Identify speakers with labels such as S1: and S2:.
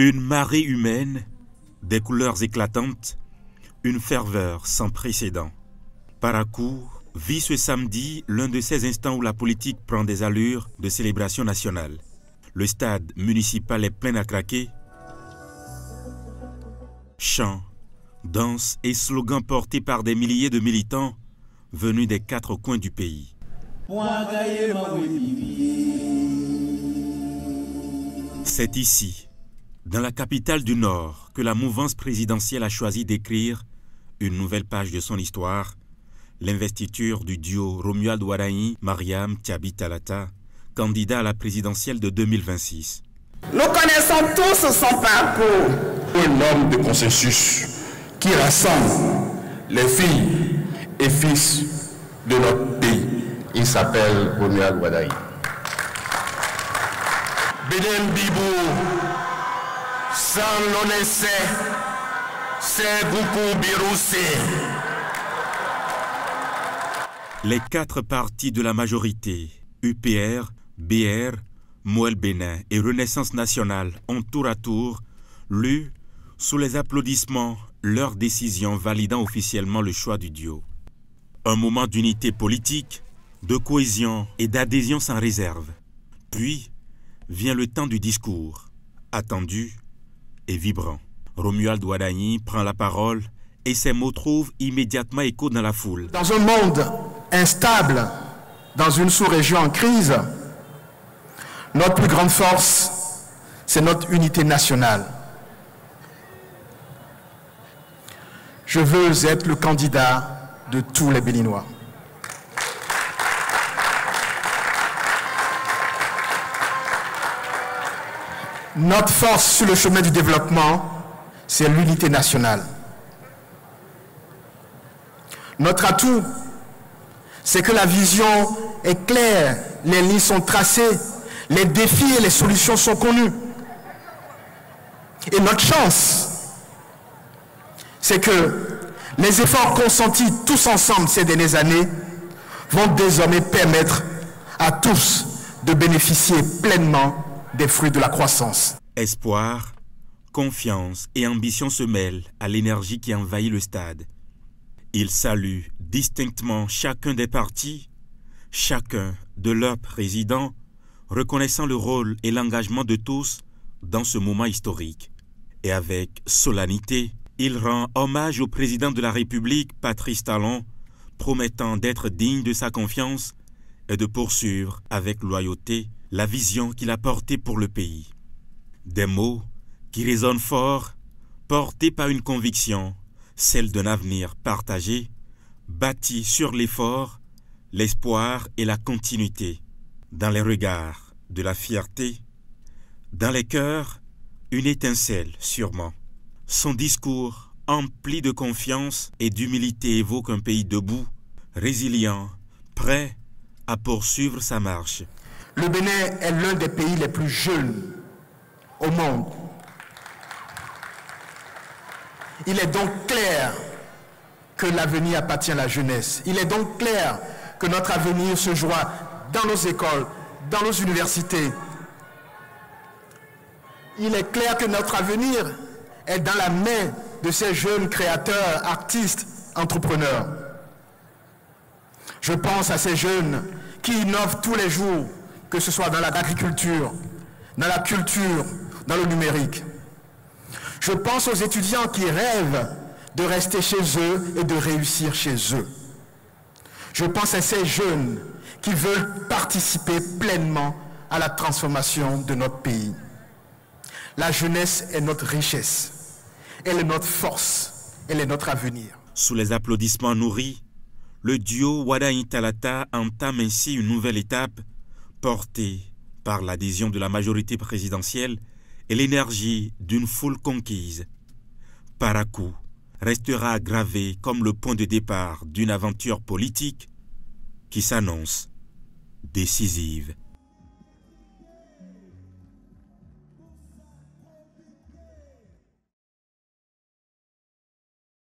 S1: Une marée humaine, des couleurs éclatantes, une ferveur sans précédent. Parakou vit ce samedi l'un de ces instants où la politique prend des allures de célébration nationale. Le stade municipal est plein à craquer. Chants, danses et slogans portés par des milliers de militants venus des 4 coins du pays. C'est ici, dans la capitale du Nord, que la mouvance présidentielle a choisi d'écrire une nouvelle page de son histoire, l'investiture du duo Romuald Wardani-Mariam Thiaby Talata, candidat à la présidentielle de 2026.
S2: Nous connaissons tous son parcours.
S3: Un homme de consensus qui rassemble les filles et fils de notre pays. Il s'appelle Romuald Wardani.
S4: Beden Bibou, sans l'onesse, c'est beaucoup biroussé.
S1: Les 4 partis de la majorité, UPR, BR, Moël Bénin et Renaissance nationale ont tour à tour lu, sous les applaudissements, leur décision validant officiellement le choix du duo. Un moment d'unité politique, de cohésion et d'adhésion sans réserve. Puis vient le temps du discours, attendu et vibrant. Romuald Wardani prend la parole et ses mots trouvent immédiatement écho dans la foule.
S5: Dans un monde instable, dans une sous-région en crise, notre plus grande force, c'est notre unité nationale. Je veux être le candidat de tous les Béninois. Notre force sur le chemin du développement, c'est l'unité nationale. Notre atout, c'est que la vision est claire, les lignes sont tracées, les défis et les solutions sont connus. Et notre chance, c'est que les efforts consentis tous ensemble ces dernières années vont désormais permettre à tous de bénéficier pleinement des fruits de la croissance.
S1: Espoir, confiance et ambition se mêlent à l'énergie qui envahit le stade. Ils saluent distinctement chacun des partis, chacun de leurs présidents, reconnaissant le rôle et l'engagement de tous dans ce moment historique. Et avec solennité, il rend hommage au président de la République, Patrice Talon, promettant d'être digne de sa confiance et de poursuivre avec loyauté la vision qu'il a portée pour le pays. Des mots qui résonnent fort, portés par une conviction, celle d'un avenir partagé, bâti sur l'effort, l'espoir et la continuité. Dans les regards, de la fierté, dans les cœurs, une étincelle sûrement. Son discours, empli de confiance et d'humilité, évoque un pays debout, résilient, prêt à poursuivre sa marche.
S5: Le Bénin est l'un des pays les plus jeunes au monde. Il est donc clair que l'avenir appartient à la jeunesse. Il est donc clair que notre avenir se joue dans nos écoles, dans nos universités. Il est clair que notre avenir est dans la main de ces jeunes créateurs, artistes, entrepreneurs. Je pense à ces jeunes qui innovent tous les jours, que ce soit dans l'agriculture, dans la culture, dans le numérique. Je pense aux étudiants qui rêvent de rester chez eux et de réussir chez eux. Je pense à ces jeunes qui veulent participer pleinement à la transformation de notre pays. La jeunesse est notre richesse, elle est notre force, elle est notre avenir.
S1: Sous les applaudissements nourris, le duo Wardani Talata entame ainsi une nouvelle étape portée par l'adhésion de la majorité présidentielle et l'énergie d'une foule conquise. Parakou restera gravé comme le point de départ d'une aventure politique qui s'annonce décisive.